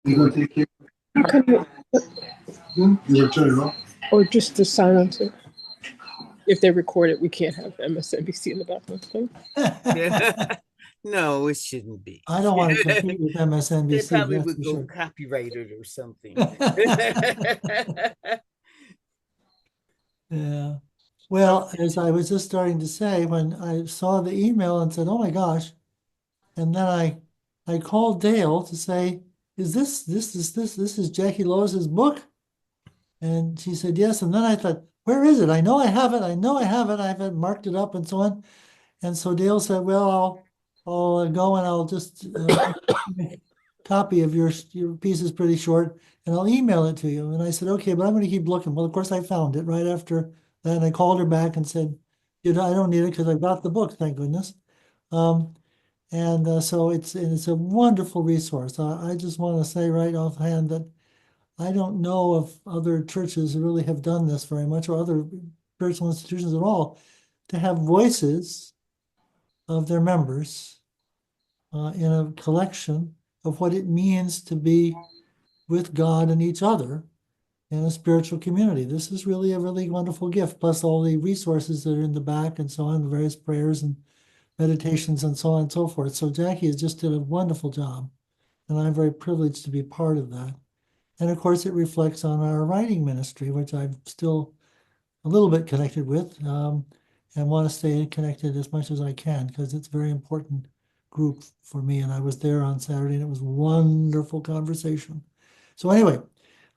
Okay. You turn it off? Or just to silence it. If they record it, we can't have MSNBC in the background. Okay? No, it shouldn't be. I don't want to compete with They MSNBC. probably That's would for go sure. copyrighted or something. Yeah. Well, as I was just starting to say, when I saw the email and said, "Oh my gosh," and then I called Dale to say, "Is this is Jackie Lois's book?" And she said, "Yes." And then I thought, "Where is it? I know I have it. I know I have it. I have marked it up and so on." And so Dale said, "Well, I'll go and I'll just copy of your piece is pretty short, and I'll email it to you." And I said, "Okay, but I'm going to keep looking." Well, of course, I found it right after that. And I called her back and said, "You know, I don't need it because I've got the book, thank goodness." So it's a wonderful resource. I just want to say right offhand that I don't know of other churches who really have done this very much, or other spiritual institutions at all, to have voices of their members in a collection of what it means to be with God and each other in a spiritual community. This is really a really wonderful gift, plus all the resources that are in the back and so on, the various prayers and meditations and so on and so forth. So Jackie has just did a wonderful job, and I'm very privileged to be part of that. And of course, it reflects on our writing ministry, which I'm still a little bit connected with, and want to stay connected as much as I can, because it's a very important group for me. And I was there on Saturday, and it was a wonderful conversation. So anyway,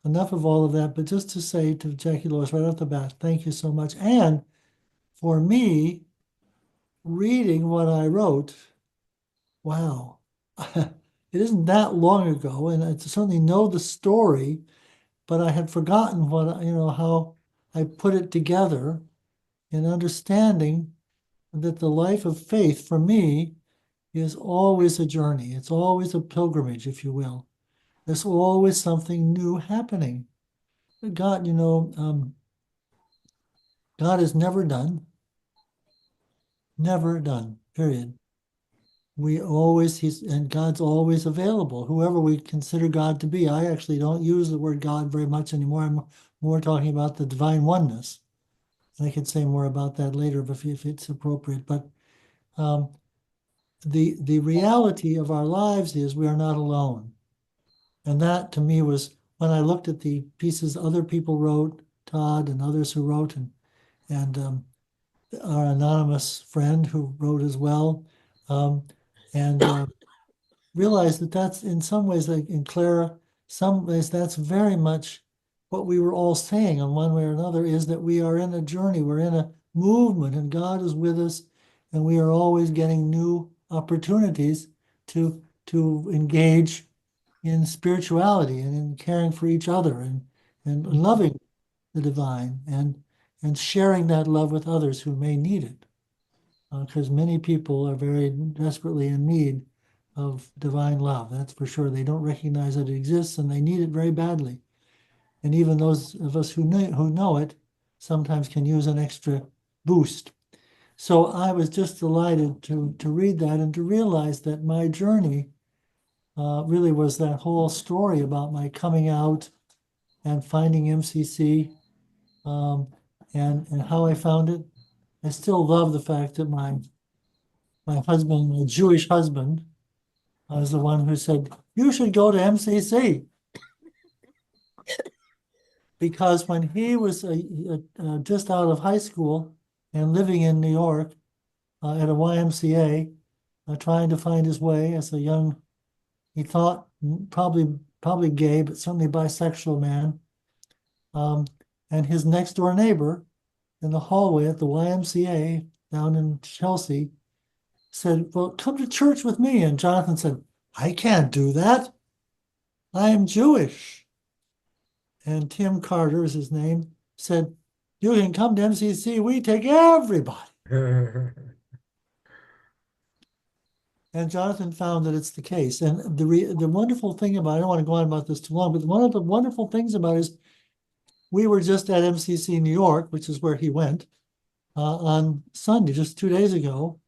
enough of all of that, but just to say to Jackie Lois right off the bat, thank you so much. And for me, reading what I wrote, wow, it isn't that long ago, and I certainly know the story, but I had forgotten how I put it together in understanding that the life of faith for me is always a journey. It's always a pilgrimage, if you will. There's always something new happening. God, God is never done, period. And God's always available, whoever we consider God to be. I actually don't use the word God very much anymore. I'm more talking about the divine oneness. And I could say more about that later if it's appropriate. But the reality of our lives is we are not alone. And that to me was when I looked at the pieces other people wrote, Todd and others who wrote, and our anonymous friend who wrote as well, and realized that that's in some ways, like in Clara, some ways that's very much what we were all saying in one way or another, is that we are in a journey, we're in a movement, and God is with us, and we are always getting new opportunities to engage in spirituality and in caring for each other and loving the divine and sharing that love with others who may need it. Because many people are very desperately in need of divine love, that's for sure. They don't recognize that it exists, and they need it very badly. And even those of us who know it sometimes can use an extra boost. So I was just delighted to read that and to realize that my journey really was that whole story about my coming out and finding MCC, and how I found it. I still love the fact that my husband, my Jewish husband, was the one who said, "You should go to MCC." Because when he was just out of high school and living in New York at a YMCA, trying to find his way as a young, he thought probably gay, but certainly bisexual man. And his next door neighbor in the hallway at the YMCA down in Chelsea said, "Well, come to church with me." And Jonathan said, "I can't do that. I am Jewish." And Tim Carter is his name, said, "You can come to MCC. We take everybody." And Jonathan found that it's the case. And the wonderful thing about, I don't want to go on about this too long, but one of the wonderful things about it is we were just at MCC New York, which is where he went, on Sunday, just 2 days ago,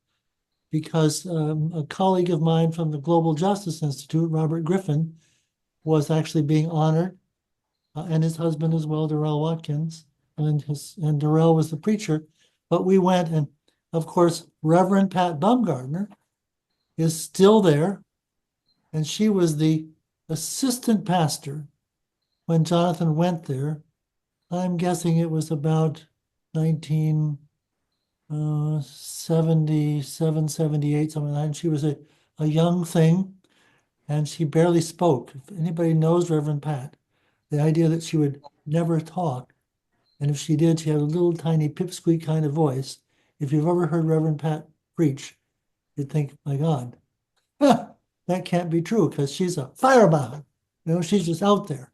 because a colleague of mine from the Global Justice Institute, Robert Griffin, was actually being honored, and his husband as well, Darrell Watkins, and Darrell was the preacher. But we went, and of course, Reverend Pat Bumgardner is still there, and she was the assistant pastor when Jonathan went there. I'm guessing it was about 1977, 78, something like that. And she was a young thing, and she barely spoke. If anybody knows Reverend Pat, the idea that she would never talk, and if she did, she had a little tiny pipsqueak kind of voice. If you've ever heard Reverend Pat preach, you'd think, my God, that can't be true because she's a firebrand. She's just out there.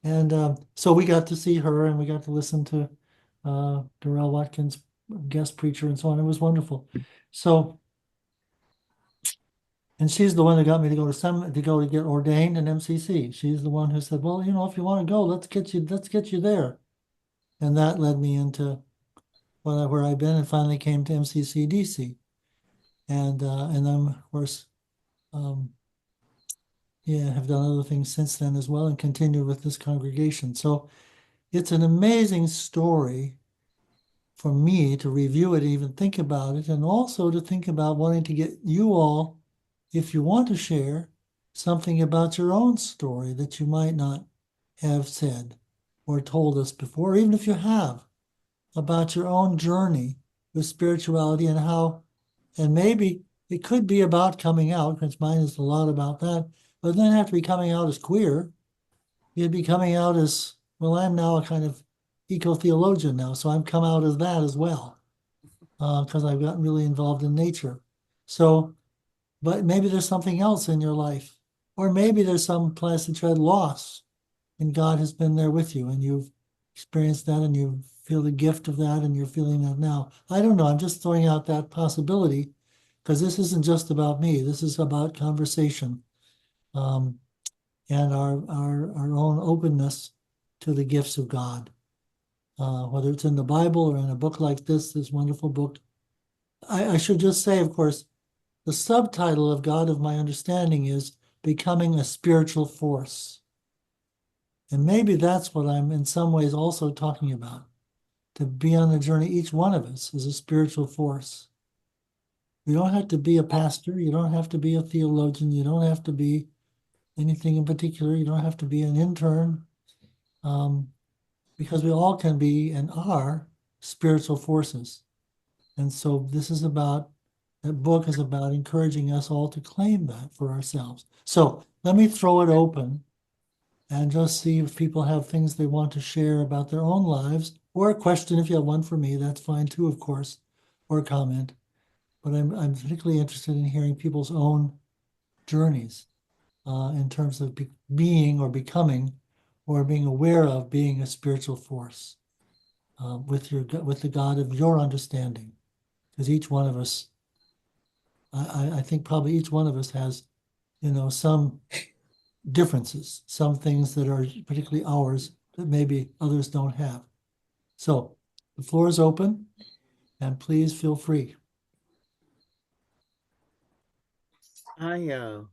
And so we got to see her, and we got to listen to Darrell Watkins, guest preacher, and so on. It was wonderful. So, and she's the one that got me to go to get ordained in MCC. She's the one who said, "Well, if you want to go, let's get you there." And that led me into where I've been, and finally came to MCCDC, and then of course, have done other things since then as well, and continue with this congregation. So it's an amazing story for me to review it, even think about it, and also to think about wanting to get you all, if you want to share something about your own story that you might not have said or told us before, even if you have, about your own journey with spirituality and how, and maybe it could be about coming out, because mine is a lot about that, but it doesn't have to be coming out as queer. You'd be coming out as, well, I'm now a kind of eco-theologian now, so I'm come out as that as well, because I've gotten really involved in nature. So, but maybe there's something else in your life, or maybe there's some place that you had lost, and God has been there with you, and you've experienced that, and you feel the gift of that, and you're feeling that now. I don't know. I'm just throwing out that possibility, because this isn't just about me. This is about conversation, and our own openness to the gifts of God. Whether it's in the Bible or in a book like this wonderful book. I should just say, of course, the subtitle of God of My Understanding is Becoming a Spiritual Force. And maybe that's what I'm in some ways also talking about. To be on the journey, each one of us is a spiritual force. You don't have to be a pastor. You don't have to be a theologian. You don't have to be anything in particular. You don't have to be an intern. Because we all can be and are spiritual forces. And so that book is about encouraging us all to claim that for ourselves. So let me throw it open and just see if people have things they want to share about their own lives, or a question. If you have one for me, that's fine too, of course, or a comment. But I'm particularly interested in hearing people's own journeys in terms of being or becoming or being aware of being a spiritual force with the God of your understanding. Because each one of us, I think probably each one of us has, some differences, some things that are particularly ours that maybe others don't have. So the floor is open, and please feel free. I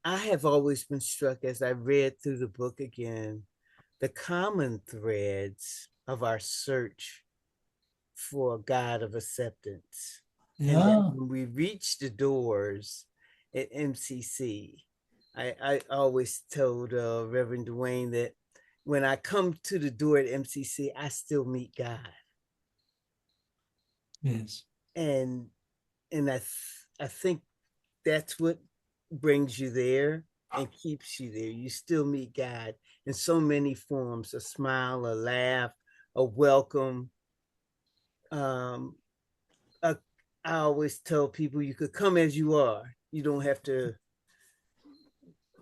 have always been struck as I read through the book again, the common threads of our search for a God of acceptance. And that Yeah. when we reach the doors at MCC, I always told Reverend Dwayne that when I come to the door at MCC, I still meet God. Yes. And I think that's what brings you there and keeps you there. You still meet God in so many forms: a smile, a laugh, a welcome. I always tell people you could come as you are. You don't have to.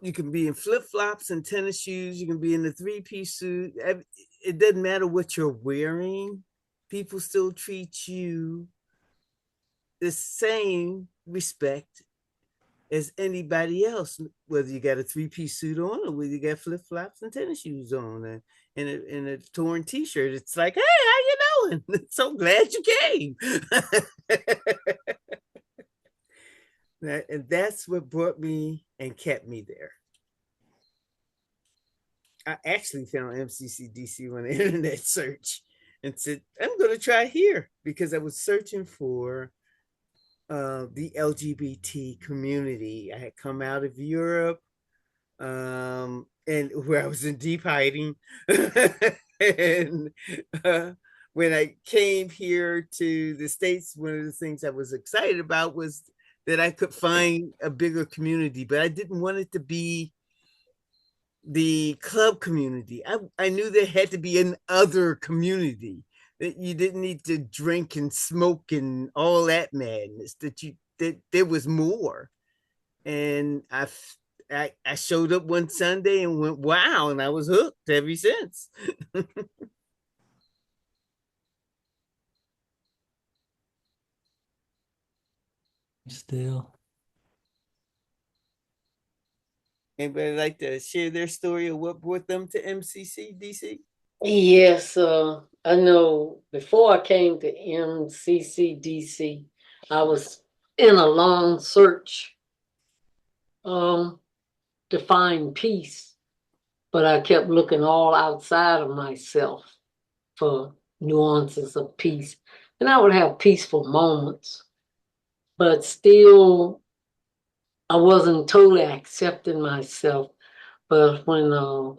You can be in flip-flops and tennis shoes. You can be in the three-piece suit. It doesn't matter what you're wearing. People still treat you the same respect as anybody else, whether you got a three-piece suit on or whether you got flip-flops and tennis shoes on and a torn t-shirt. It's like, hey, how you doing? So glad you came. And that's what brought me and kept me there. I actually found MCCDC on the internet search and said, I'm going to try here because I was searching for the LGBT community. I had come out of Europe, and where I was in deep hiding. And when I came here to the States, one of the things I was excited about was that I could find a bigger community, but I didn't want it to be the club community. I knew there had to be an other community, that you didn't need to drink and smoke and all that madness, that there was more. And I showed up one Sunday and went, wow, and I was hooked ever since. Still. Anybody like to share their story of what brought them to MCCDC? Yes, I know before I came to MCCDC, I was in a long search to find peace, but I kept looking all outside of myself for nuances of peace. And I would have peaceful moments, but still I wasn't totally accepting myself. But when I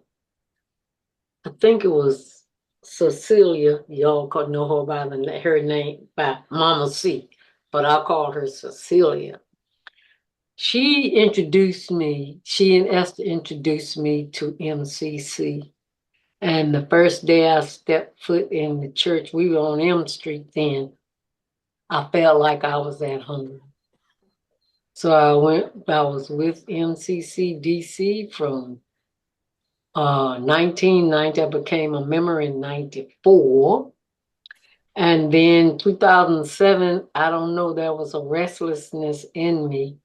think it was Cecilia, y'all could know her by her name, by Mama C, but I'll call her Cecilia. She introduced me, she and Esther introduced me to MCC. And the first day I stepped foot in the church, we were on M Street then, I felt like I was at home. So I was with MCCDC from 1990. I became a member in 94. And then 2007, I don't know, there was a restlessness in me.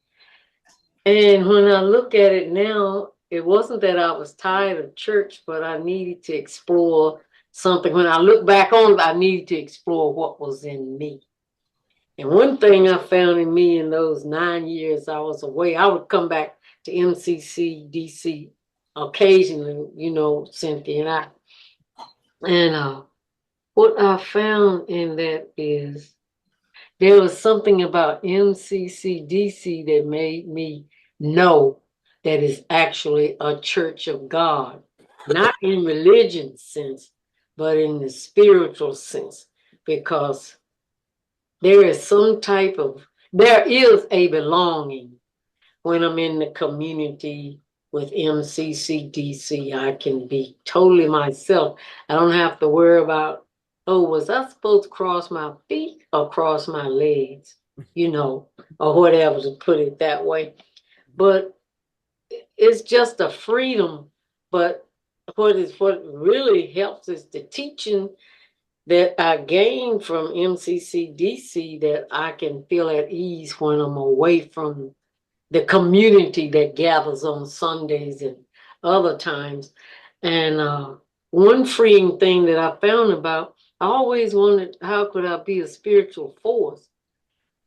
And when I look at it now, it wasn't that I was tired of church, but I needed to explore something. When I look back on it, I needed to explore what was in me. And one thing I found in me in those 9 years I was away, I would come back to MCCDC occasionally, you know, Cynthia and I. And what I found in that is there was something about MCCDC that made me know that it's actually a church of God, not in religion sense, but in the spiritual sense, because there is there is a belonging when I'm in the community with MCCDC. I can be totally myself. I don't have to worry about, oh, was I supposed to cross my feet or cross my legs, you know, or whatever, to put it that way. But it's just a freedom. But what really helps is the teaching that I gained from MCCDC, that I can feel at ease when I'm away from the community that gathers on Sundays and other times. And one freeing thing that I found about, I always wondered, how could I be a spiritual force?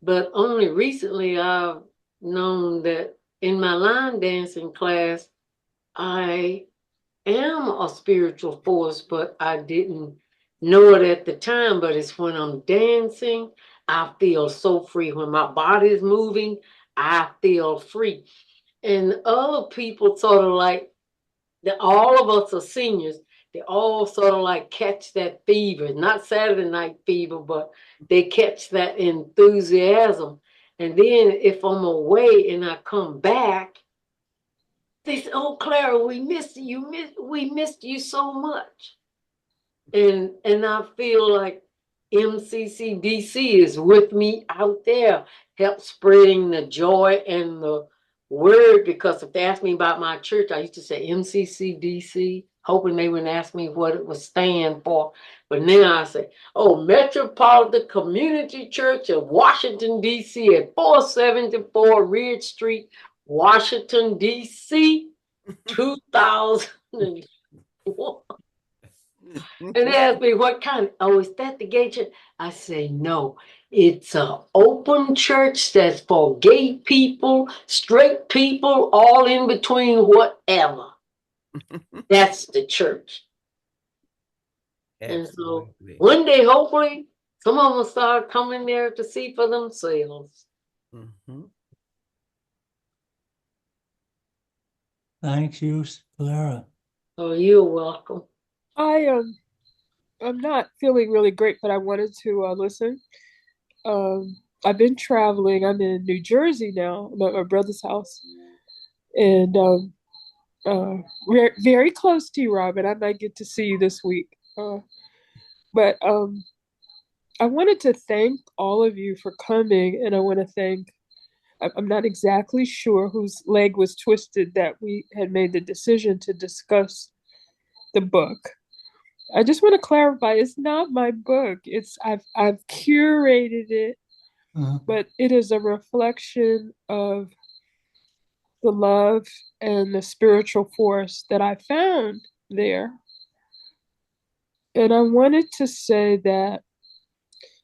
But only recently I've known that in my line dancing class, I am a spiritual force, but I didn't know it at the time. But it's when I'm dancing, I feel so free. When my body is moving, I feel free. And other people sort of like, all of us are seniors, they all sort of like catch that fever, not Saturday night fever, but they catch that enthusiasm. And then if I'm away and I come back, they say, oh, Clara, we missed you. We missed you so much. And I feel like MCCDC is with me out there, help spreading the joy and the word. Because if they ask me about my church, I used to say MCCDC, hoping they wouldn't ask me what it was stand for. But now I say, oh, Metropolitan Community Church of Washington, D.C. at 474 Ridge Street, Washington, D.C., 2001. And they ask me what kind. Oh, is that the gay church? I say, no, it's an open church that's for gay people, straight people, all in between, whatever. That's the church. And so Absolutely. one day, hopefully, some of them will start coming there to see for themselves. Mhm. Thank you, Clara. Oh, you're welcome. I'm not feeling really great, but I wanted to listen. I've been traveling. I'm in New Jersey now. I'm at my brother's house, and we're very close to you, Robin. I might get to see you this week. But I wanted to thank all of you for coming, and I want to thank. I'm not exactly sure whose leg was twisted that we had made the decision to discuss the book. I just want to clarify, it's not my book. I've curated it, but it is a reflection of the love and the spiritual force that I found there. And I wanted to say that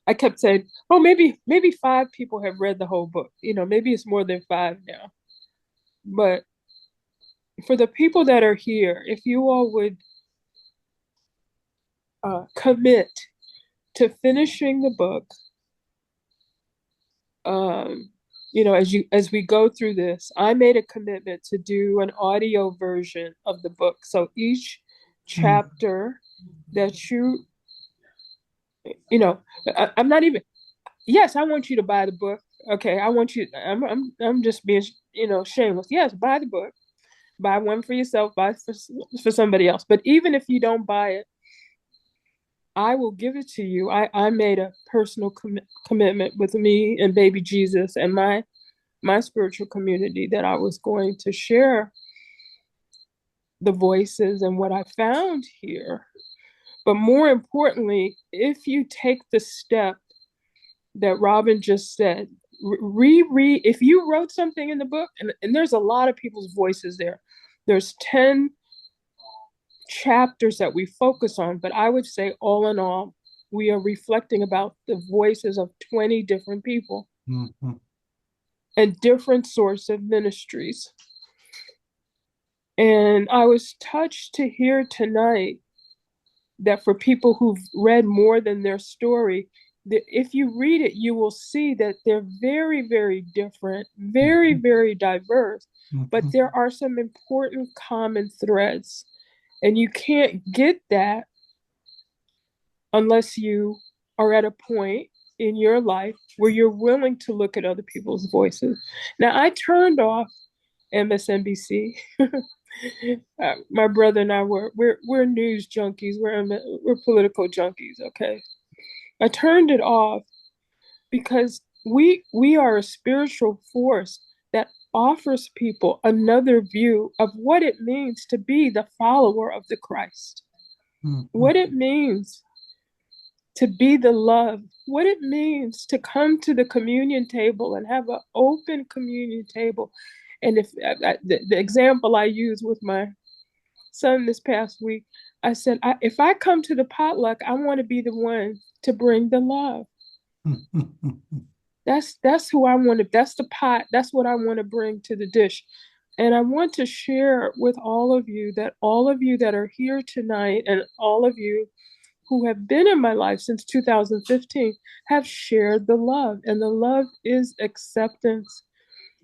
I kept saying, oh, maybe five people have read the whole book. Maybe it's more than five now. But for the people that are here, if you all would commit to finishing the book, as we go through this, I made a commitment to do an audio version of the book. So each chapter that I'm not even. Yes, I want you to buy the book. Okay, I want you. I'm just being shameless. Yes, buy the book. Buy one for yourself. Buy for somebody else. But even if you don't buy it, I will give it to you. I made a personal commitment with me and baby Jesus and my spiritual community that I was going to share the voices and what I found here. But more importantly, if you take the step that Robin just said, reread, if you wrote something in the book, and there's a lot of people's voices there, there's 10 chapters that we focus on, but I would say all in all, we are reflecting about the voices of 20 different people and different sorts of ministries. And I was touched to hear tonight that for people who've read more than their story, that if you read it, you will see that they're very, very different, very, very diverse, but there are some important common threads. And you can't get that unless you are at a point in your life where you're willing to look at other people's voices. Now, I turned off MSNBC. My brother and I we're news junkies. We're political junkies. Okay, I turned it off because we are a spiritual force that offers people another view of what it means to be the follower of the Christ. What it means to be the love, what it means to come to the communion table and have an open communion table. And if the example I used with my son this past week, I said, if I come to the potluck, I want to be the one to bring the love. That's who I want to, that's the pot, that's what I want to bring to the dish. And I want to share with all of you that are here tonight and all of you who have been in my life since 2015 have shared the love. And the love is acceptance.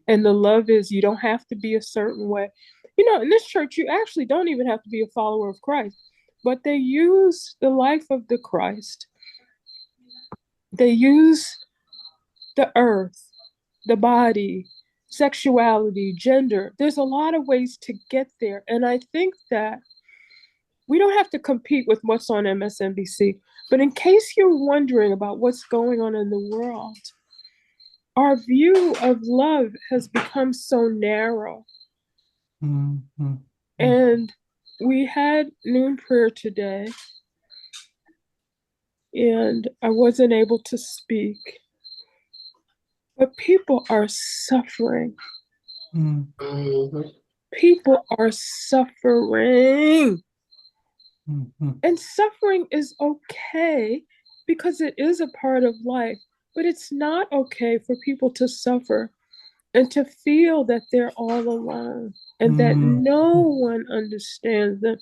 And the love is you don't have to be a certain way. In this church, you actually don't even have to be a follower of Christ, but they use the life of the Christ. They use the earth, the body, sexuality, gender. There's a lot of ways to get there. And I think that we don't have to compete with what's on MSNBC. But in case you're wondering about what's going on in the world, our view of love has become so narrow. And we had noon prayer today, and I wasn't able to speak. But people are suffering. People are suffering. And suffering is okay because it is a part of life, but it's not okay for people to suffer and to feel that they're all alone and that no one understands them.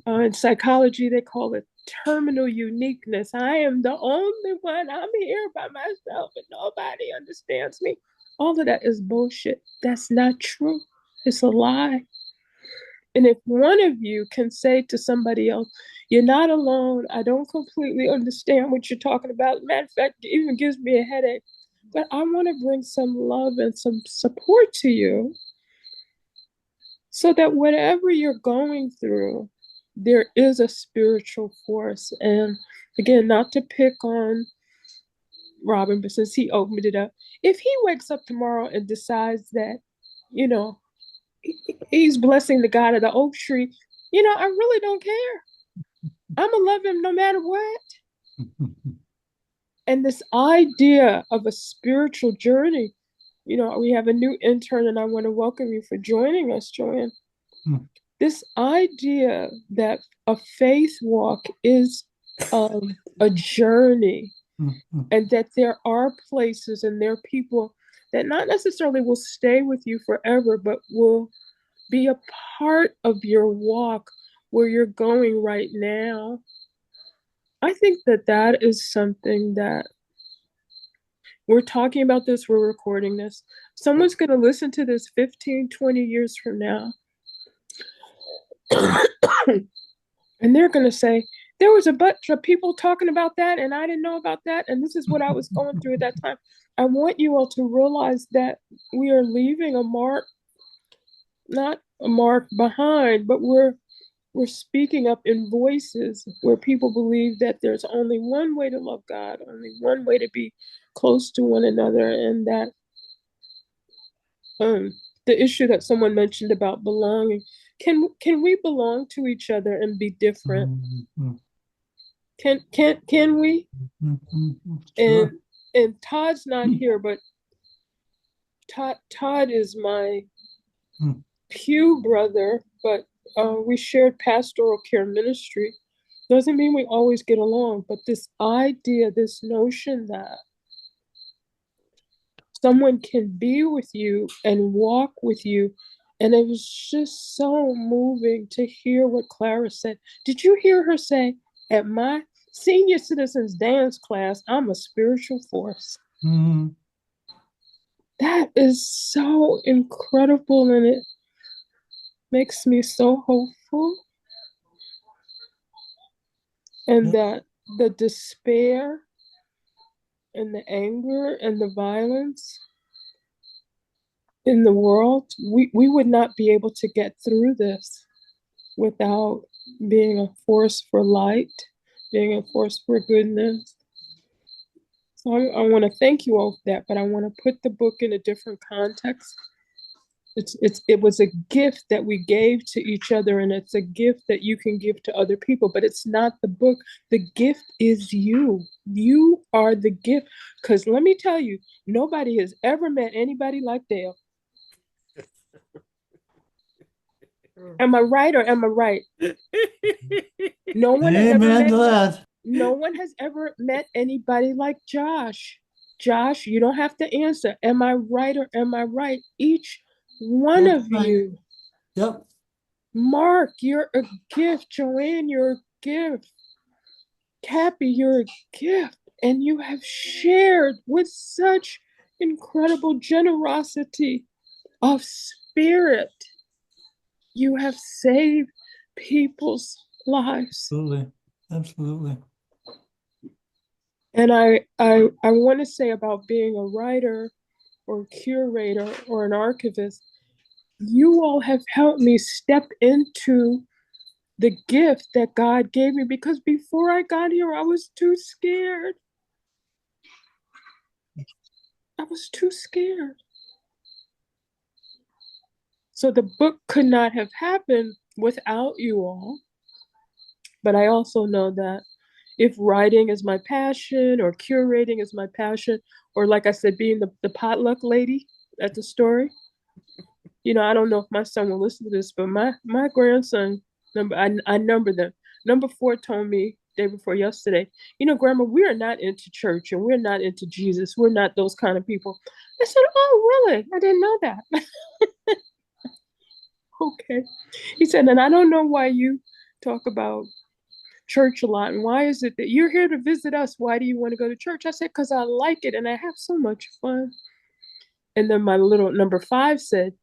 In psychology, they call it terminal uniqueness. I am the only one. I'm here by myself and nobody understands me. All of that is bullshit. That's not true. It's a lie. And if one of you can say to somebody else, you're not alone, I don't completely understand what you're talking about. Matter of fact, it even gives me a headache. But I want to bring some love and some support to you so that whatever you're going through, there is a spiritual force. And again, not to pick on Robin, but since he opened it up, if he wakes up tomorrow and decides that, you know, he's blessing the God of the oak tree, you know, I really don't care. I'm gonna love him no matter what. And this idea of a spiritual journey, you know, we have a new intern and I want to welcome you for joining us, Joanne. This idea that a faith walk is a journey and that there are places and there are people that not necessarily will stay with you forever, but will be a part of your walk where you're going right now. I think that that is something that we're talking about this, we're recording this. Someone's going to listen to this 15, 20 years from now. And they're going to say, there was a bunch of people talking about that and I didn't know about that. And this is what I was going through at that time. I want you all to realize that we are leaving a mark, not a mark behind, but we're speaking up in voices where people believe that there's only one way to love God, only one way to be close to one another, and that the issue that someone mentioned about belonging, can we belong to each other and be different? Can we? Sure. And Todd's not here, but Todd is my pew brother, but we shared pastoral care ministry. Doesn't mean we always get along, but this idea, this notion that someone can be with you and walk with you. And it was just so moving to hear what Clara said. Did you hear her say, at my senior citizens dance class, I'm a spiritual force? That is so incredible, and it makes me so hopeful. And that the despair and the anger and the violence in the world, we would not be able to get through this without being a force for light, being a force for goodness. So I want to thank you all for that, but I want to put the book in a different context. It was a gift that we gave to each other, and it's a gift that you can give to other people, but it's not the book. The gift is you. You are the gift. Because let me tell you, nobody has ever met anybody like Dale. Am I right or am I right? No one has ever met anybody like Josh. Josh, you don't have to answer. Am I right or am I right? Each one of you. Yep. Mark, you're a gift. Joanne, you're a gift. Cappy, you're a gift. And you have shared with such incredible generosity of spirit. You have saved people's lives. Absolutely. And I want to say about being a writer or curator or an archivist, you all have helped me step into the gift that God gave me, because before I got here, I was too scared. I was too scared. So the book could not have happened without you all. But I also know that if writing is my passion or curating is my passion, or like I said, being the potluck lady at the story, you know, I don't know if my son will listen to this, but my grandson, I number them. Number 4 told me day before yesterday, you know, Grandma, we are not into church and we're not into Jesus. We're not those kind of people. I said, oh, really? I didn't know that. Okay. He said, and I don't know why you talk about church a lot. And why is it that you're here to visit us? Why do you want to go to church? I said, because I like it and I have so much fun. And then my little number 5 said,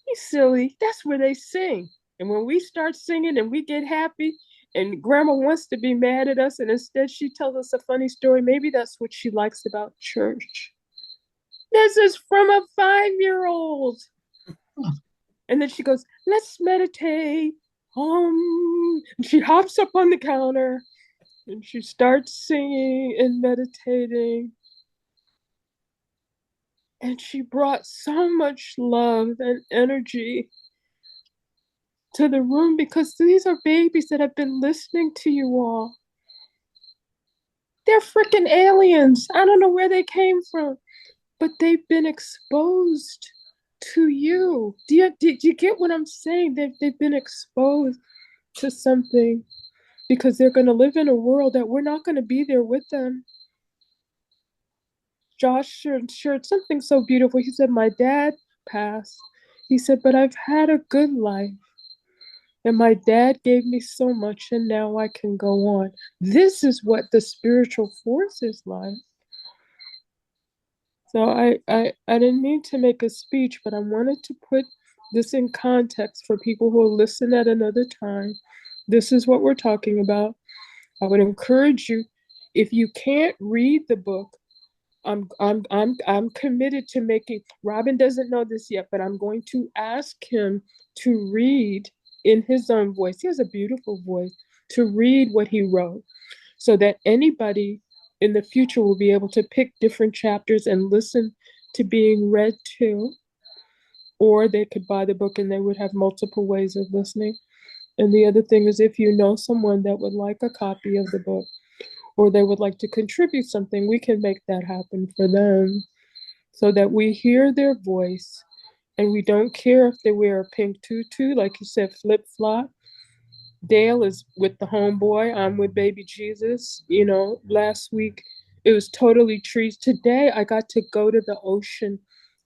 you silly, that's where they sing. And when we start singing and we get happy, and Grandma wants to be mad at us, and instead she tells us a funny story, maybe that's what she likes about church. This is from a 5-year-old. And then she goes, let's meditate. And she hops up on the counter and she starts singing and meditating. And she brought so much love and energy to the room because these are babies that have been listening to you all. They're freaking aliens. I don't know where they came from, but they've been exposed to you. Do you get what I'm saying? They've been exposed to something because they're going to live in a world that we're not going to be there with them. Josh shared something so beautiful. He said, my dad passed. He said, but I've had a good life. And my dad gave me so much, and now I can go on. This is what the spiritual force is like. So I didn't mean to make a speech, but I wanted to put this in context for people who will listen at another time. This is what we're talking about. I would encourage you, if you can't read the book, I'm committed to making. Robin doesn't know this yet, but I'm going to ask him to read in his own voice. He has a beautiful voice, to read what he wrote, so that anybody in the future will be able to pick different chapters and listen to being read to, or they could buy the book and they would have multiple ways of listening. And the other thing is, if you know someone that would like a copy of the book, or they would like to contribute something, we can make that happen for them so that we hear their voice and we don't care if they wear a pink tutu, like you said, flip flop. Dale is with the homeboy. I'm with baby Jesus. You know, last week it was totally trees. Today I got to go to the ocean.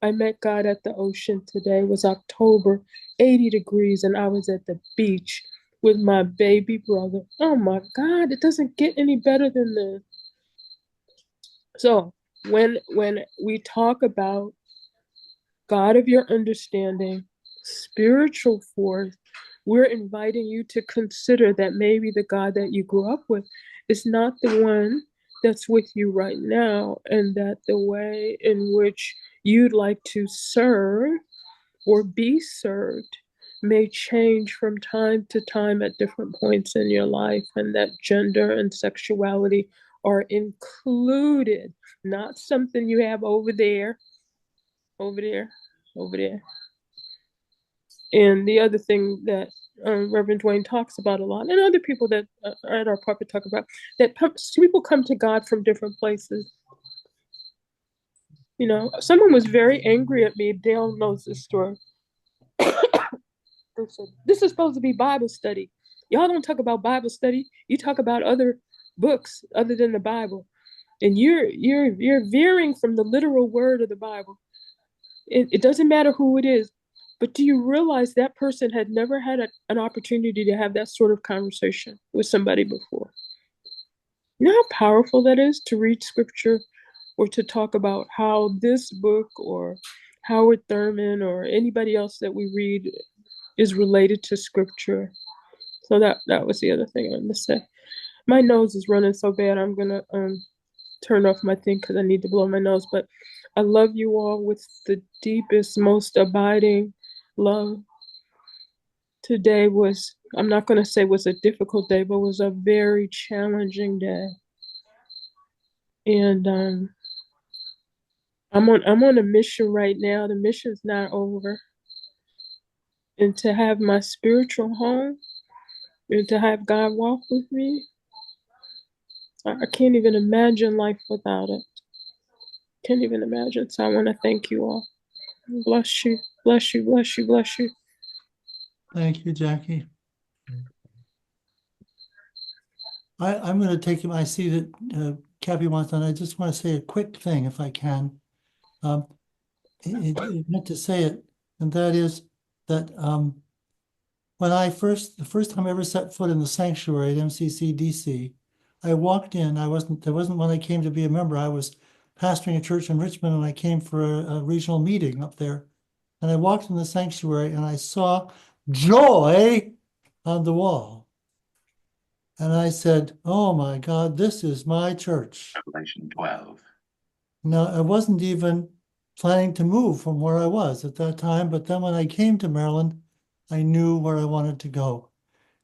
I met God at the ocean today. It was October, 80 degrees, and I was at the beach with my baby brother. Oh my God, it doesn't get any better than this. So when we talk about God of your understanding, spiritual force, we're inviting you to consider that maybe the God that you grew up with is not the one that's with you right now, and that the way in which you'd like to serve or be served may change from time to time at different points in your life, and that gender and sexuality are included, not something you have over there, over there, over there. And the other thing that Reverend Dwayne talks about a lot, and other people that are at our pulpit talk about, that people come to God from different places. You know, someone was very angry at me. Dale knows this story. They said, this is supposed to be Bible study. Y'all don't talk about Bible study. You talk about other books other than the Bible. And you're veering from the literal word of the Bible. It doesn't matter who it is. But do you realize that person had never had an opportunity to have that sort of conversation with somebody before? You know how powerful that is, to read scripture or to talk about how this book or Howard Thurman or anybody else that we read is related to scripture. So that was the other thing I wanted to say. My nose is running so bad, I'm gonna turn off my thing because I need to blow my nose. But I love you all with the deepest, most abiding love. Today was, I'm not going to say was a difficult day, but was a very challenging day. And I'm on a mission right now. The mission's not over. And to have my spiritual home and to have God walk with me, I can't even imagine life without it. Can't even imagine. So I want to thank you all. Bless you, bless you, bless you, bless you. Thank you, Jackie. I'm going to take him. I see that Cappy wants on. I just want to say a quick thing, if I can. Um, it meant to say it, and that is that when the first time I ever set foot in the sanctuary at MCCDC, I walked in. There wasn't when I came to be a member. I was pastoring a church in Richmond, and I came for a regional meeting up there. And I walked in the sanctuary, and I saw joy on the wall. And I said, "Oh my God, this is my church." Revelation 12. Now, I wasn't even planning to move from where I was at that time, but then when I came to Maryland, I knew where I wanted to go.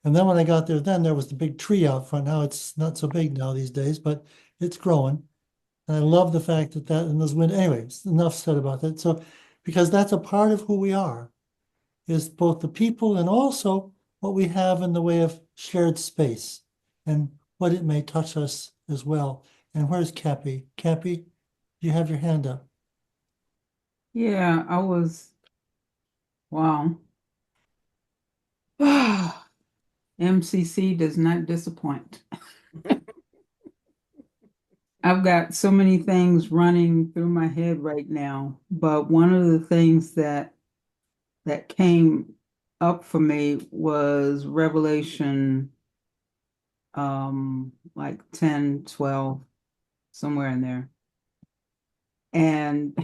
And then when I got there, then there was the big tree out front. Now it's not so big now these days, but it's growing. And I love the fact that in those windows, anyways, enough said about that. So, because that's a part of who we are, is both the people and also what we have in the way of shared space and what it may touch us as well. And where's Cappy? Cappy, you have your hand up. Yeah, wow. MCC does not disappoint. I've got so many things running through my head right now, but one of the things that came up for me was Revelation like 10, 12, somewhere in there. And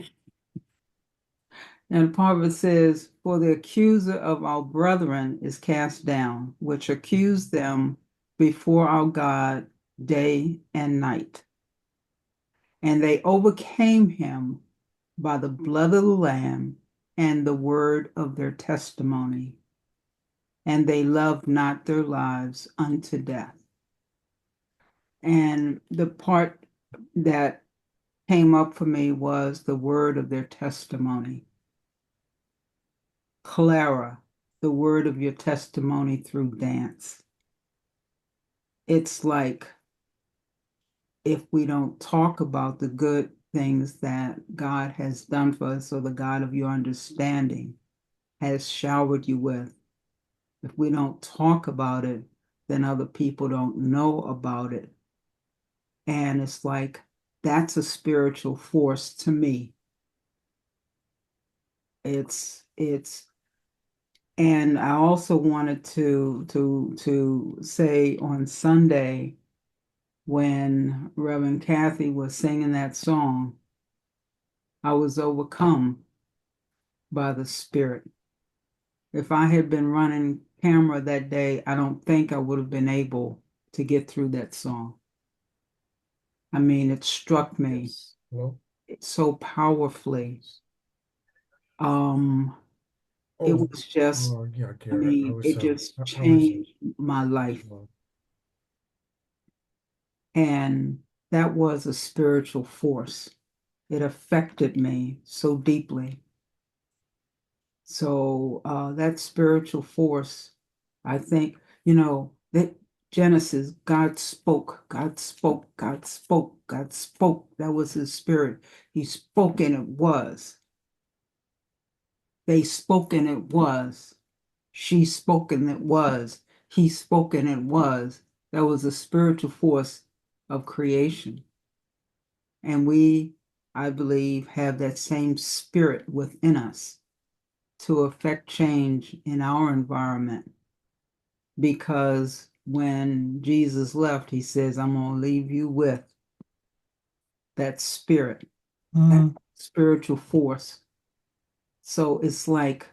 And part of it says, "For the accuser of our brethren is cast down, which accused them before our God day and night. And they overcame him by the blood of the Lamb and the word of their testimony. And they loved not their lives unto death." And the part that came up for me was the word of their testimony. Clara, the word of your testimony through dance. It's like if we don't talk about the good things that God has done for us, or the God of your understanding has showered you with, if we don't talk about it, then other people don't know about it. And it's like that's a spiritual force to me. It's and I also wanted to say on Sunday when Reverend Kathy was singing that song, I was overcome by the Spirit. If I had been running camera that day, I don't think I would have been able to get through that song. I mean, it struck me so powerfully. It was just, Yeah, I Garrett. mean, it just changed my life. And that was a spiritual force. It affected me so deeply. So that spiritual force, I think, that Genesis, God spoke, God spoke, God spoke, God spoke. That was his spirit. He spoke and it was. They spoke and it was. She spoke and it was. He spoke and it was. That was a spiritual force of creation. And we, I believe, have that same spirit within us to affect change in our environment. Because when Jesus left, he says, "I'm going to leave you with that spirit, that spiritual force." So it's like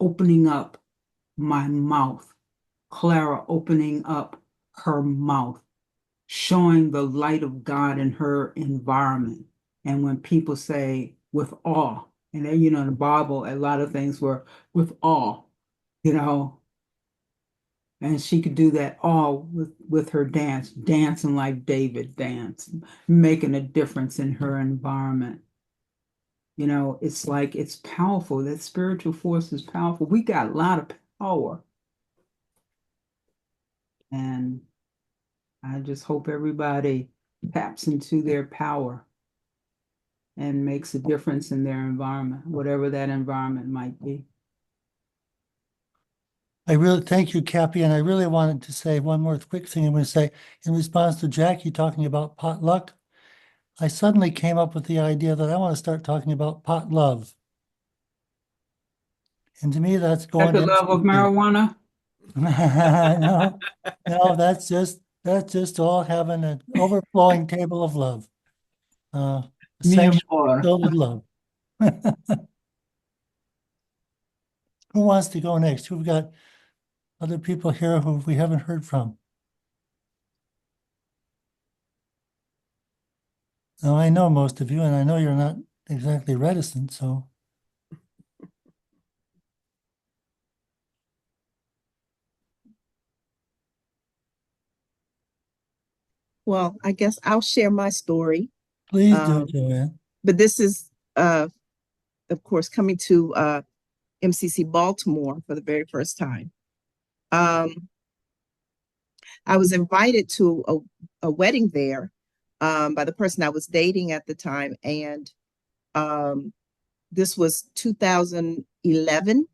opening up my mouth, Clara opening up her mouth, showing the light of God in her environment. And when people say with awe, and then, in the Bible, a lot of things were with awe, you know, and she could do that all with her dance, dancing like David danced, making a difference in her environment. It's like it's powerful. That spiritual force is powerful. We got a lot of power. And I just hope everybody taps into their power and makes a difference in their environment, whatever that environment might be. I really thank you, Cappy, and I really wanted to say one more quick thing. I'm going to say in response to Jackie talking about potluck, I suddenly came up with the idea that I want to start talking about pot love. And to me, that's At going the to love of MCCDC. marijuana. No, no, that's just all having an overflowing table of love. A Me and sanctuary water. filled with love. Who wants to go next? Who've got other people here who we haven't heard from? Now, I know most of you, and I know you're not exactly reticent, so Well, I guess I'll share my story. please do, Um, Joanne. but this is, of course, coming to MCC Baltimore for the very first time. I was invited to a wedding there by the person I was dating at the time. And this was 2011.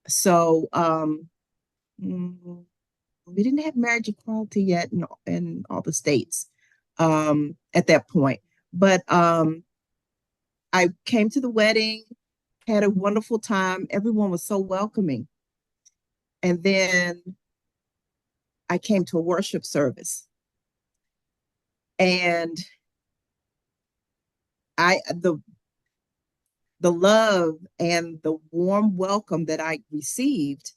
So we didn't have marriage equality yet in all the states at that point. But I came to the wedding, had a wonderful time. Everyone was so welcoming. And then I came to a worship service. And the love and the warm welcome that I received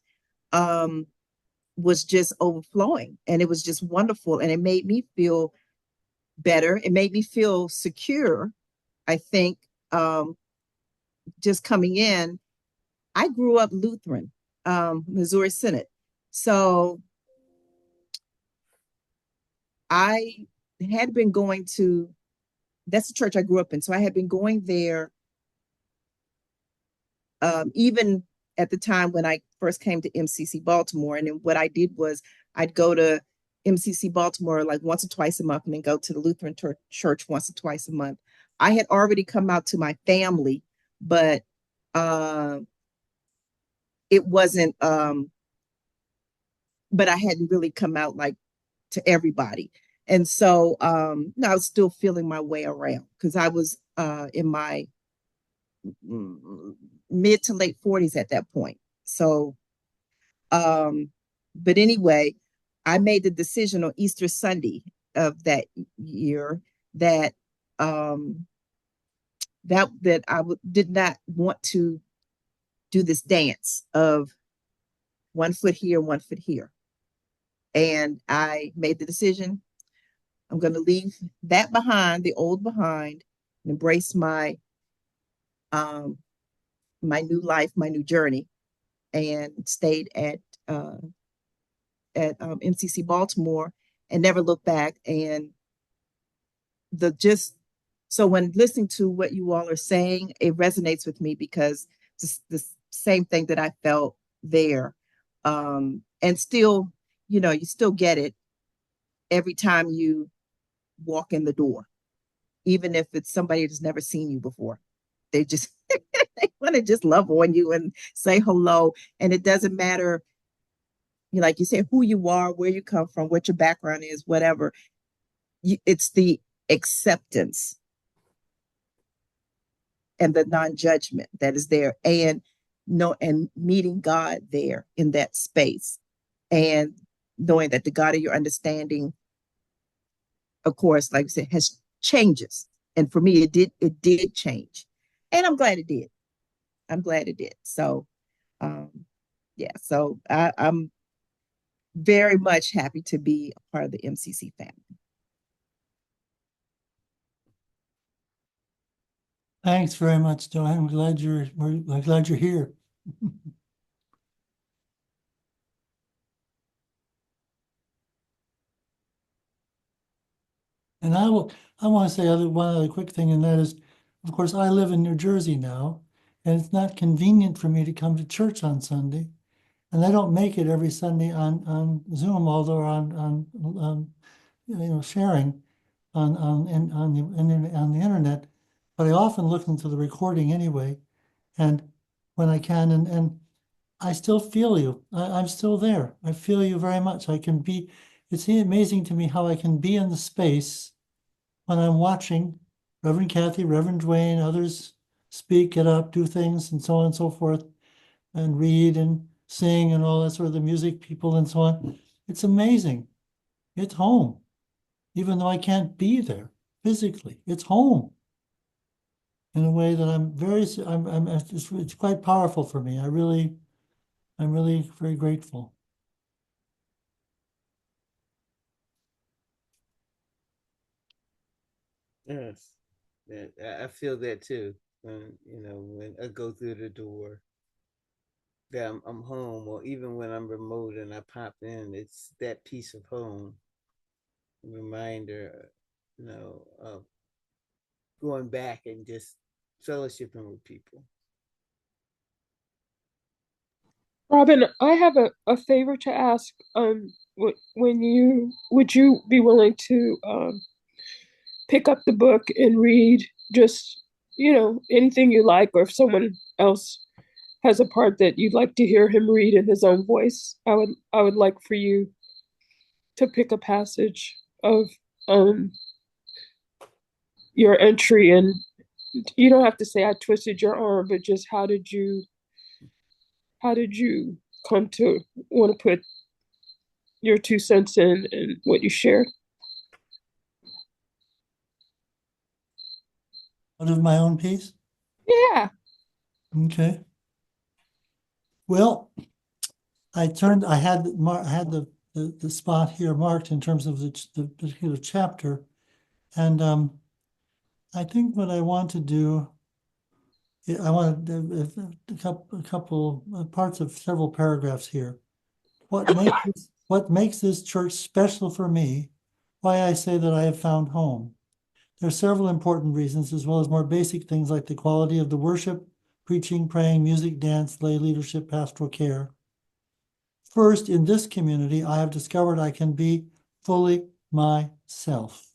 was just overflowing, and it was just wonderful, and it made me feel better. It made me feel secure. I think just coming in, I grew up Lutheran, Missouri Synod, so I had been going to. That's the church I grew up in, so I had been going there even at the time when I first came to MCC Baltimore. And then what I did was I'd go to MCC Baltimore like once or twice a month and then go to the Lutheran church once or twice a month. I had already come out to my family, but it wasn't, but I hadn't really come out like to everybody. And so no, I was still feeling my way around because I was in my mid to late 40s at that point. So, but anyway, I made the decision on Easter Sunday of that year that that I did not want to do this dance of 1 foot here, 1 foot here. And I made the decision I'm going to leave that behind, the old behind, and embrace my my new life, my new journey, and stayed at MCC Baltimore and never looked back. And the just so when listening to what you all are saying, it resonates with me because it's the same thing that I felt there. And still, you still get it every time you walk in the door, even if it's somebody that's never seen you before. They just they want to just love on you and say hello. And it doesn't matter, like you said, who you are, where you come from, what your background is, whatever. It's the acceptance and the non-judgment that is there, and meeting God there in that space, and knowing that the God of your understanding, of course, like I said, has changes. And for me, it did change. And I'm glad it did. I'm glad it did. So yeah, so I'm very much happy to be a part of the MCC family. Thanks very much, Joanne. I'm glad you're here. And I want to say one other quick thing, and that is, of course, I live in New Jersey now, and it's not convenient for me to come to church on Sunday. And I don't make it every Sunday on Zoom, although on sharing on the internet. But I often look into the recording anyway, and when I can, and I still feel you. I'm still there. I feel you very much. It's amazing to me how I can be in the space when I'm watching Reverend Kathy, Reverend Dwayne, others speak, get up, do things, and so on and so forth, and read and sing and all that sort of the music people and so on. It's amazing. It's home, even though I can't be there physically. It's home in a way that it's quite powerful for me. I'm really very grateful. Yes, I feel that too. When I go through the door, that I'm home, or even when I'm remote and I pop in, it's that piece of home reminder, of going back and just fellowshipping with people. Robin, I have a favor to ask. When you would you be willing to pick up the book and read just anything you like, or if someone else has a part that you'd like to hear him read in his own voice, I would like for you to pick a passage of um your entry, and you don't have to say I twisted your arm, but just how did you come to want to put your 2 cents in and what you shared? Out of my own piece? Yeah. Okay. Well, I had the spot here marked in terms of the particular chapter. And I think what I want to do, I want a couple parts of several paragraphs here. What makes this church special for me, why I say that I have found home. There are several important reasons, as well as more basic things like the quality of the worship, preaching, praying, music, dance, lay leadership, pastoral care. First, in this community, I have discovered I can be fully myself.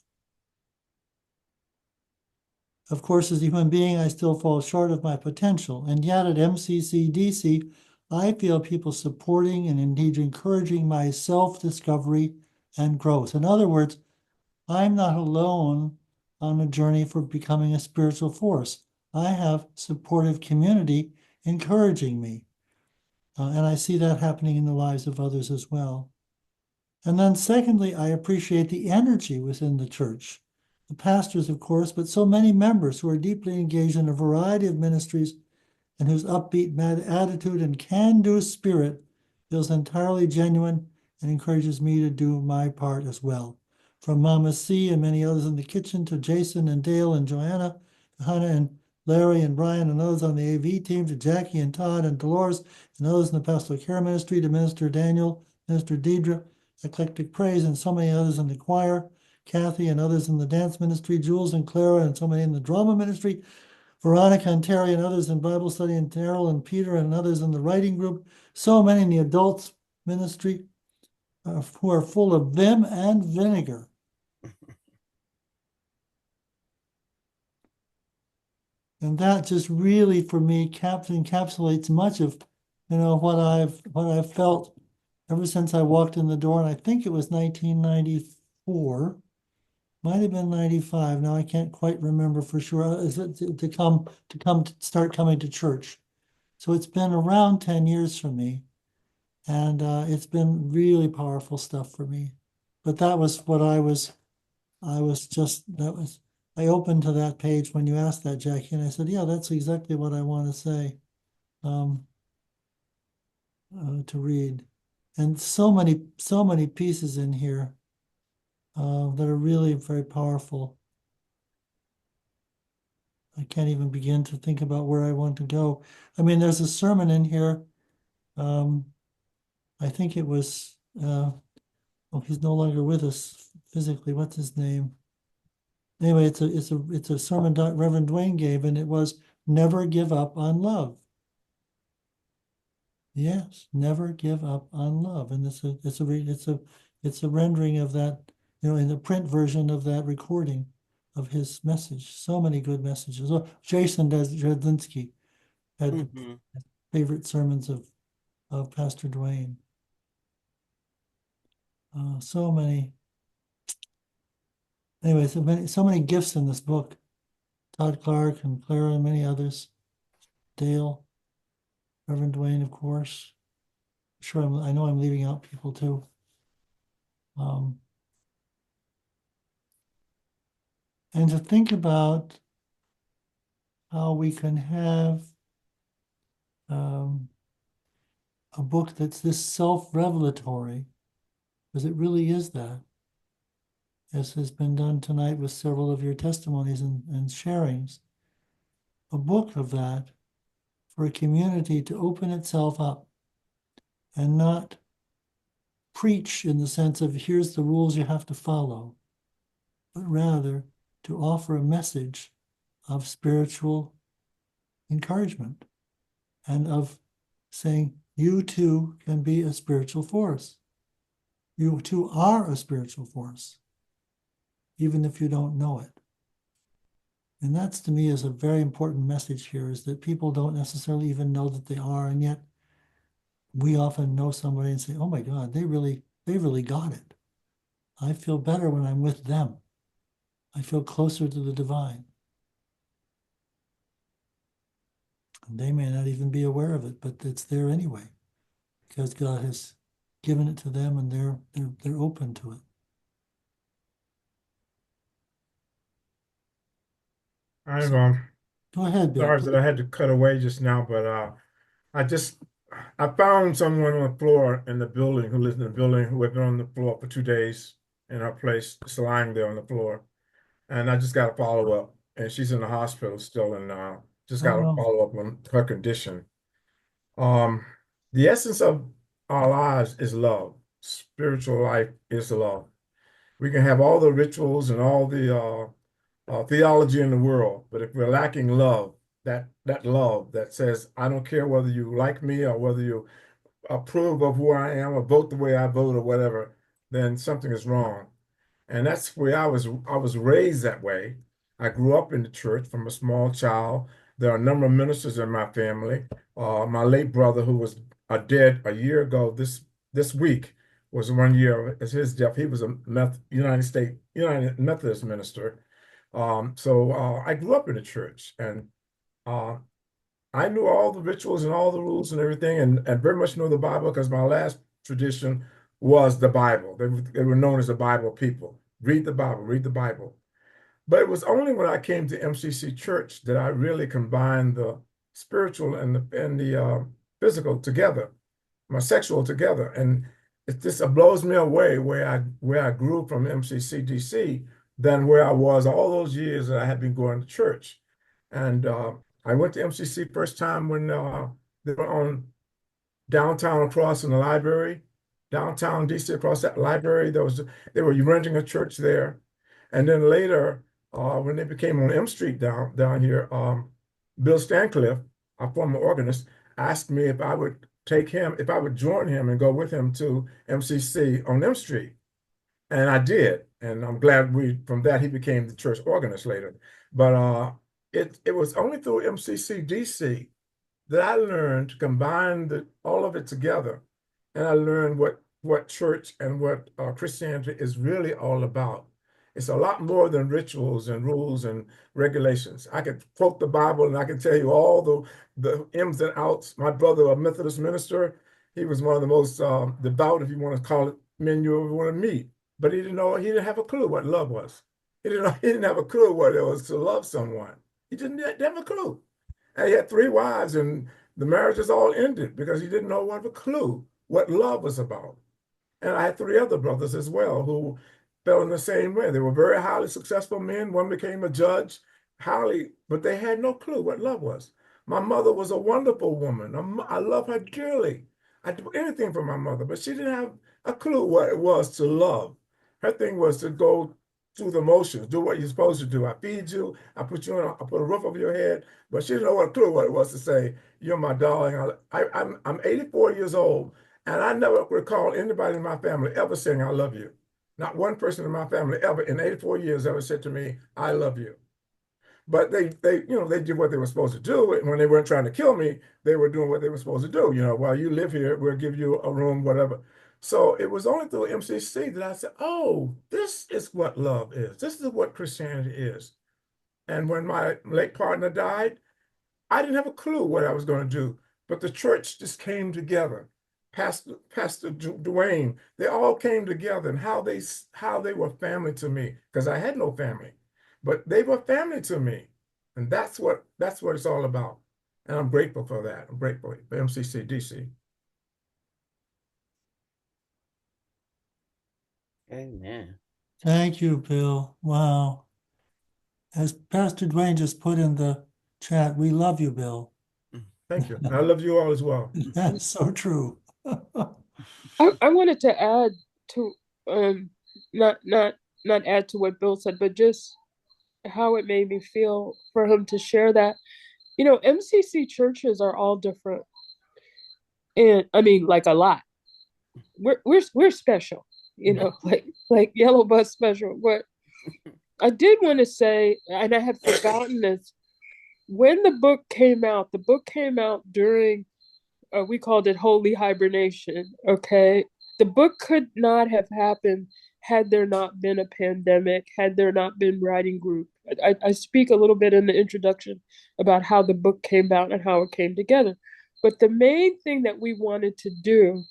Of course, as a human being, I still fall short of my potential. And yet at MCCDC, I feel people supporting and indeed encouraging my self-discovery and growth. In other words, I'm not alone on a journey for becoming a spiritual force. I have supportive community encouraging me. And I see that happening in the lives of others as well. And then secondly, I appreciate the energy within the church. The pastors, of course, but so many members who are deeply engaged in a variety of ministries and whose upbeat attitude and can-do spirit feels entirely genuine and encourages me to do my part as well. From Mama C and many others in the kitchen to Jason and Dale and Joanna, Hannah and Larry and Brian and others on the AV team, to Jackie and Todd and Dolores and others in the pastoral care ministry, to Minister Daniel, Minister Deidre, Eclectic Praise, and so many others in the choir, Kathy and others in the dance ministry, Jules and Clara and so many in the drama ministry, Veronica and Terry and others in Bible study, and Terrell and Peter and others in the writing group, so many in the adults ministry who are full of vim and vinegar. And that just really, for me, encapsulates much of, what I've felt ever since I walked in the door. And I think it was 1994, might have been 95. Now I can't quite remember for sure. Is it to start coming to church? So it's been around 10 years for me. And it's been really powerful stuff for me. But that was what I opened to that page when you asked that, Jackie, and I said, yeah, that's exactly what I want to say, to read. And so many pieces in here that are really very powerful. I can't even begin to think about where I want to go. I mean, there's a sermon in here. I think it was, he's no longer with us physically. What's his name? Anyway, it's a sermon Reverend Dwayne gave, and it was never give up on love. Yes, never give up on love, and it's a rendering of that, in the print version of that recording of his message. So many good messages. Oh, Jason Dredzinski had favorite sermons of of Pastor Dwayne. So many, anyway, so many gifts in this book. Todd Clark and Clara and many others. Dale, Reverend Dwayne, of course. Sure, I know I'm leaving out people too. And to think about how we can have a book that's this self-revelatory, because it really is that, as has been done tonight with several of your testimonies and sharings, a book of that for a community to open itself up and not preach in the sense of here's the rules you have to follow, but rather to offer a message of spiritual encouragement and of saying you too can be a spiritual force. You too are a spiritual force, even if you don't know it. And that's, to me, is a very important message here, is that people don't necessarily even know that they are, and yet we often know somebody and say, oh my God, they really got it. I feel better when I'm with them. I feel closer to the divine. And they may not even be aware of it, but it's there anyway, because God has given it to them and they're open to it. I've Go ahead, Bill. sorry that I had to cut away just now, but I found someone on the floor in the building who lives in the building who had been on the floor for 2 days in her place, just lying there on the floor. And I just got to follow up. And she's in the hospital still, and just got to follow up on her condition. The essence of our lives is love. Spiritual life is love. We can have all the rituals and all the theology in the world, but if we're lacking love, that love that says, I don't care whether you like me or whether you approve of who I am or vote the way I vote or whatever, then something is wrong. And that's where I was raised that way. I grew up in the church from a small child. There are a number of ministers in my family. My late brother, who was dead a year ago this week, was 1 year as his death. He was a United Methodist minister. So I grew up in the church, and I knew all the rituals and all the rules and everything, and very much know the Bible, because my last tradition was the Bible. They were known as the Bible people. Read the Bible, read the Bible. But it was only when I came to MCC Church that I really combined the spiritual and the physical together, my sexual together. And it just blows me away where I grew from MCCDC than where I was all those years that I had been going to church. And I went to MCC first time when they were on downtown across in the library, downtown DC across that library. They were renting a church there. And then later, when they became on M Street down here, Bill Stancliffe, our former organist, asked me if I would join him and go with him to MCC on M Street. And I did. And I'm glad from that, he became the church organist later. But it was only through MCCDC that I learned to combine all of it together. And I learned what church and what Christianity is really all about. It's a lot more than rituals and rules and regulations. I could quote the Bible and I can tell you all the ins and outs. My brother, a Methodist minister, he was one of the most devout, if you want to call it, men you ever want to meet. But he didn't have a clue what love was. He didn't have a clue what it was to love someone. He didn't have a clue. And he had 3 wives, and the marriages all ended because he didn't know a clue what love was about. And I had 3 other brothers as well who fell in the same way. They were very highly successful men. One became a judge, but they had no clue what love was. My mother was a wonderful woman. I love her dearly. I'd do anything for my mother, but she didn't have a clue what it was to love. Her thing was to go through the motions, do what you're supposed to do. I feed you, I put a roof over your head, but she didn't know what clue what it was to say, you're my darling. I'm 84 years old, and I never recall anybody in my family ever saying I love you. Not one person in my family ever in 84 years ever said to me, I love you. But they did what they were supposed to do. And when they weren't trying to kill me, they were doing what they were supposed to do. While you live here, we'll give you a room, whatever. So it was only through MCC that I said, oh, this is what love is. This is what Christianity is. And when my late partner died, I didn't have a clue what I was going to do, but the church just came together. Pastor Dwayne, they all came together, and how they were family to me, because I had no family, but they were family to me, and that's what it's all about. And I'm grateful for that. I'm grateful for MCCDC. Amen. Thank you, Bill. Wow. As Pastor Dwayne just put in the chat, we love you, Bill. Thank you. I love you all as well. That's so true. I wanted to add to not add to what Bill said, but just how it made me feel for him to share that. MCC churches are all different, and I mean, like, a lot. We're special, like Yellow Bus special. But I did want to say, and I had forgotten this, when the book came out during, we called it holy hibernation. Okay, the book could not have happened had there not been a pandemic, had there not been writing group. I speak a little bit in the introduction about how the book came out and how it came together. But the main thing that we wanted to do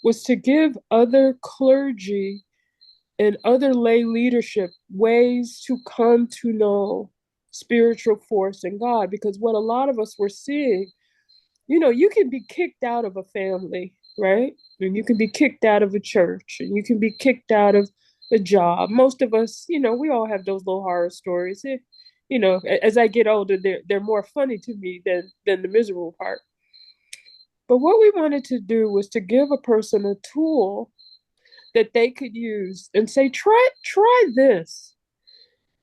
was to give other clergy and other lay leadership ways to come to know spiritual force in God. Because what a lot of us were seeing, you can be kicked out of a family, right? And you can be kicked out of a church, and you can be kicked out of a job. Most of us, we all have those little horror stories. As I get older, they're more funny to me than the miserable part. But what we wanted to do was to give a person a tool that they could use and say, try this.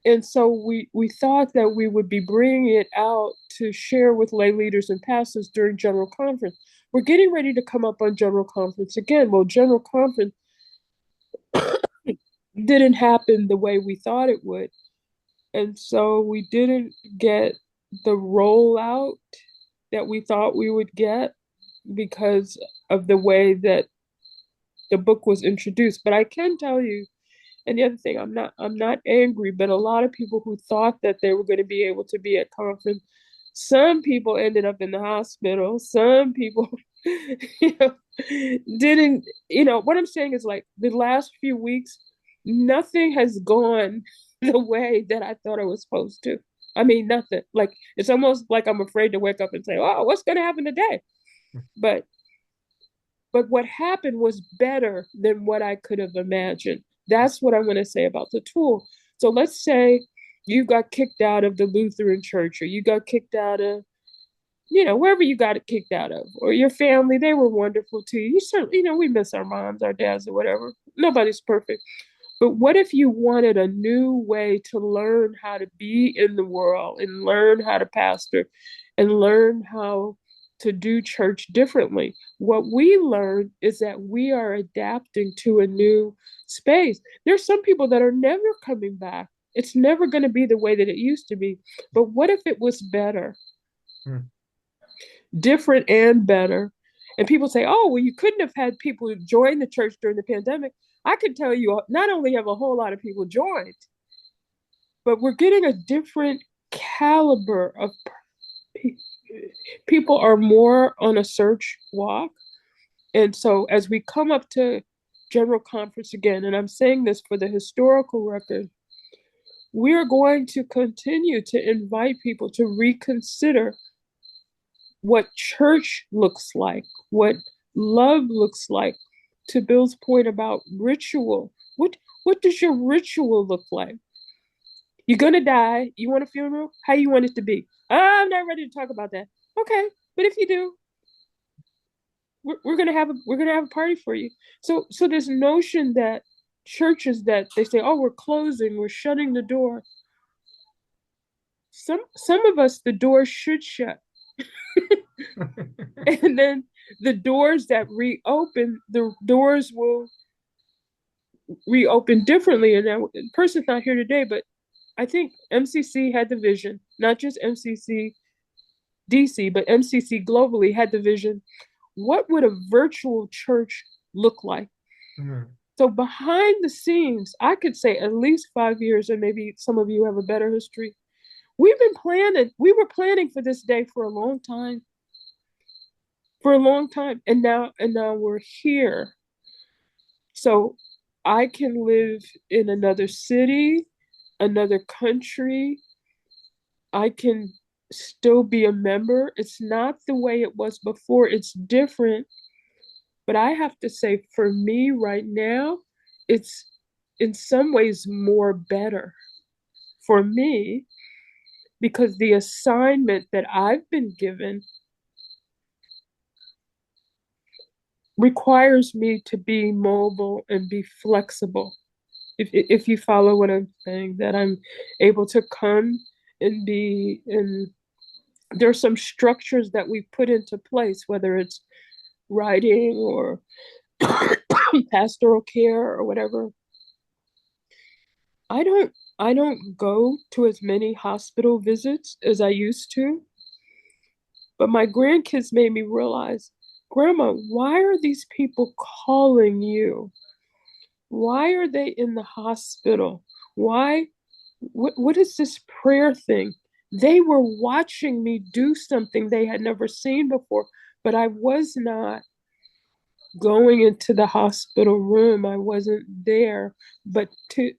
And so we thought that we would be bringing it out to share with lay leaders and pastors during General Conference. We're getting ready to come up on General Conference again. Well, General Conference didn't happen the way we thought it would. And so we didn't get the rollout that we thought we would get because of the way that the book was introduced. But I can tell you, and the other thing, I'm not angry, but a lot of people who thought that they were going to be able to be at conference, some people ended up in the hospital. Some people, didn't. What I'm saying is, like, the last few weeks, nothing has gone the way that I thought it was supposed to. I mean, nothing. Like, it's almost like I'm afraid to wake up and say, "Oh, what's going to happen today?" But what happened was better than what I could have imagined. That's what I want to say about the tool. So let's say you got kicked out of the Lutheran church, or you got kicked out of, wherever you got it kicked out of, or your family, they were wonderful to you. You certainly, we miss our moms, our dads, or whatever. Nobody's perfect. But what if you wanted a new way to learn how to be in the world and learn how to pastor and learn how to do church differently? What we learned is that we are adapting to a new space. There's some people that are never coming back. It's never going to be the way that it used to be. But what if it was better? Different and better. And people say, oh, well, you couldn't have had people join the church during the pandemic. I can tell you, not only have a whole lot of people joined, but we're getting a different caliber of people are more on a search walk. And so as we come up to General Conference again, and I'm saying this for the historical record, we are going to continue to invite people to reconsider what church looks like, what love looks like. To Bill's point about ritual, what does your ritual look like? You're gonna die. You want a funeral? How you want it to be? I'm not ready to talk about that. Okay, but if you do, we're gonna have a party for you. So this notion that churches, that they say, oh, we're closing, we're shutting the door. Some of us, the door should shut. And then the doors that reopen, the doors will reopen differently. And that person's not here today, but I think MCC had the vision, not just MCCDC, but MCC globally had the vision. What would a virtual church look like? Mm. So behind the scenes, I could say at least 5 years, and maybe some of you have a better history. We were planning for this day for a long time. And now we're here. So I can live in another city, another country. I can still be a member. It's not the way it was before. It's different. But I have to say, for me right now, it's in some ways more better for me, because the assignment that I've been given requires me to be mobile and be flexible. If you follow what I'm saying, that I'm able to come and be in, there are some structures that we put into place, whether it's writing or pastoral care or whatever. I don't go to as many hospital visits as I used to, but my grandkids made me realize, Grandma, why are these people calling you? Why are they in the hospital? Why? What is this prayer thing? They were watching me do something they had never seen before, but I was not going into the hospital room. I wasn't there. But to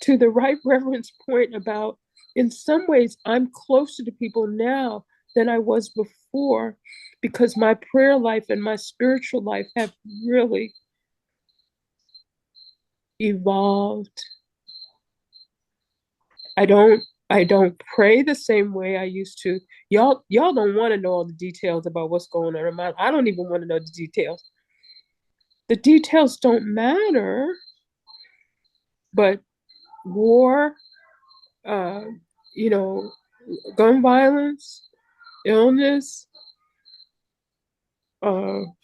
the right reverence point about, in some ways, I'm closer to people now than I was before, because my prayer life and my spiritual life have really evolved. I don't pray the same way I used to. Y'all don't want to know all the details about what's going on in my life. I don't even want to know the details. The details don't matter, but war, uh, you know, gun violence, illness,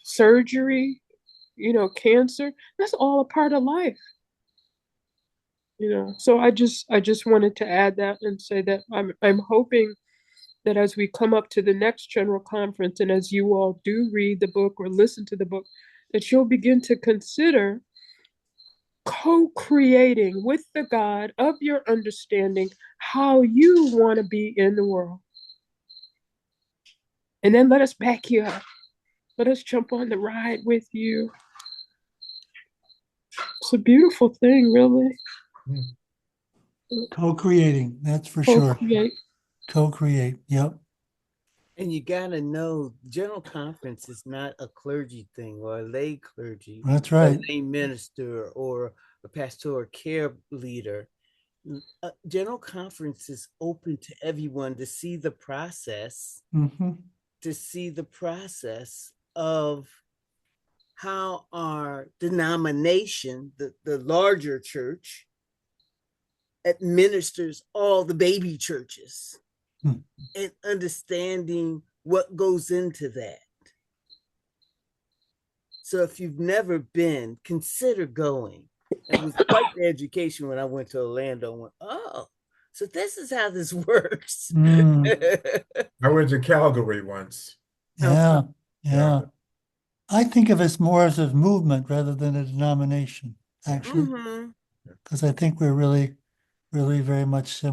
surgery, cancer, that's all a part of life. So I just wanted to add that and say that I'm hoping that as we come up to the next general conference, and as you all do read the book or listen to the book, that you'll begin to consider co-creating with the God of your understanding how you want to be in the world. And then let us back you up. Let us jump on the ride with you. It's a beautiful thing, really. Co-creating, that's for sure. Co-create, yep. And you got to know, General Conference is not a clergy thing or a lay clergy. That's right. A lay minister or a pastoral care leader. General Conference is open to everyone to see the process, of how our denomination, the larger church, administers all the baby churches. And understanding what goes into that. So if you've never been, consider going. It was quite the education when I went to Orlando. I went, oh, so this is how this works. I went to Calgary once. Yeah. I think of it more as a movement rather than a denomination, actually, because I think we're really, really very much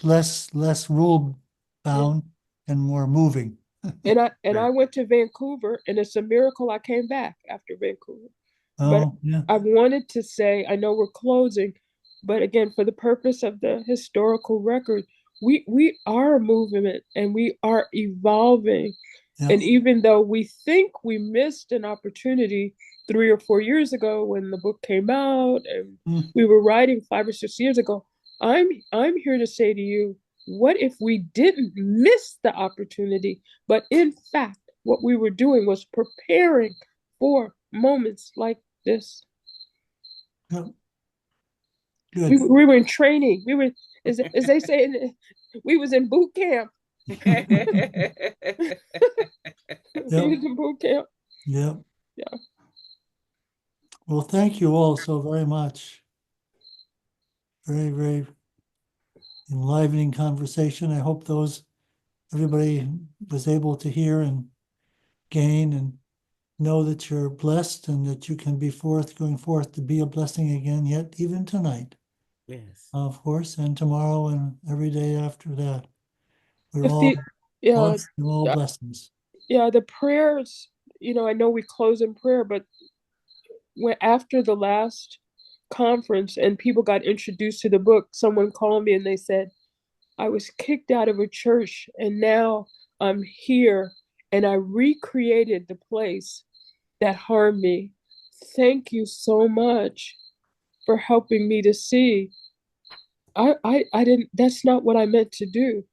less rule bound and more moving. And I went to Vancouver, and it's a miracle I came back after Vancouver. But I wanted to say, I know we're closing, but again, for the purpose of the historical record, we are a movement and we are evolving. And even though we think we missed an opportunity 3 or 4 years ago when the book came out, and we were writing 5 or 6 years ago, I'm here to say to you, what if we didn't miss the opportunity, but in fact, what we were doing was preparing for moments like this. Good. We were in training. We were, as they say, we was in boot camp. We was in boot camp. Yeah. Well, thank you all so very much. very, very enlivening conversation. I hope everybody was able to hear and gain and know that you're blessed and that you can be going forth to be a blessing again, yet even tonight. Yes. Of course, and tomorrow and every day after that. We're If all, the yeah, all blessings. yeah, the prayers, I know we close in prayer, but after the last conference and people got introduced to the book, someone called me and they said, I was kicked out of a church and now I'm here and I recreated the place that harmed me. Thank you so much for helping me to see. I didn't, that's not what I meant to do.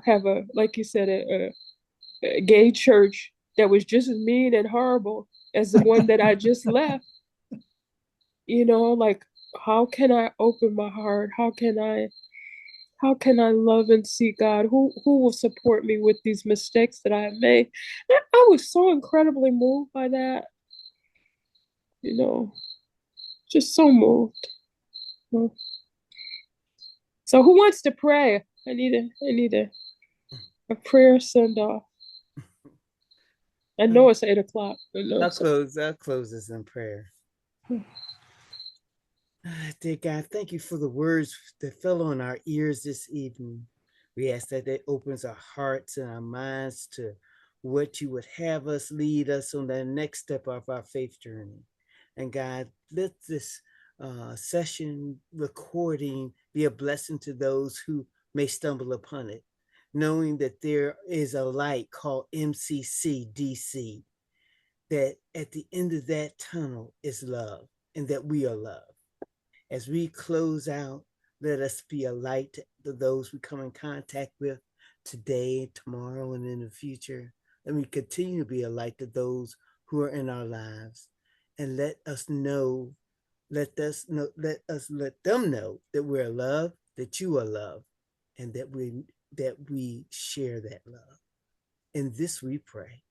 Have like you said, a gay church that was just as mean and horrible as the one that I just left. Like, how can I open my heart? How can I love and see God? Who will support me with these mistakes that I have made? I was so incredibly moved by that. Just so moved. So who wants to pray? I need a prayer send off. I know it's 8:00. I'll close this in prayer. Dear God, thank you for the words that fell on our ears this evening. We ask that it opens our hearts and our minds to what you would have us lead us on the next step of our faith journey. And God, let this session recording be a blessing to those who may stumble upon it, knowing that there is a light called MCCDC, that at the end of that tunnel is love, and that we are love. As we close out, let us be a light to those we come in contact with today, tomorrow, and in the future. Let me continue to be a light to those who are in our lives. And let them know that we're loved, that you are loved, and that we share that love. In this we pray.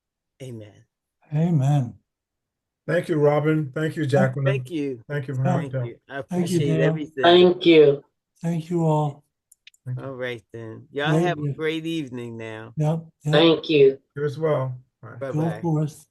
Amen. Amen. Thank you, Robin. Thank you, Jacqueline. Thank you. Thank you. Thank you. I appreciate Dale. everything. Thank you. Thank you all. All right, then. Y'all have a great evening now. Yep. Thank you. You as well. Bye-bye. Go forth.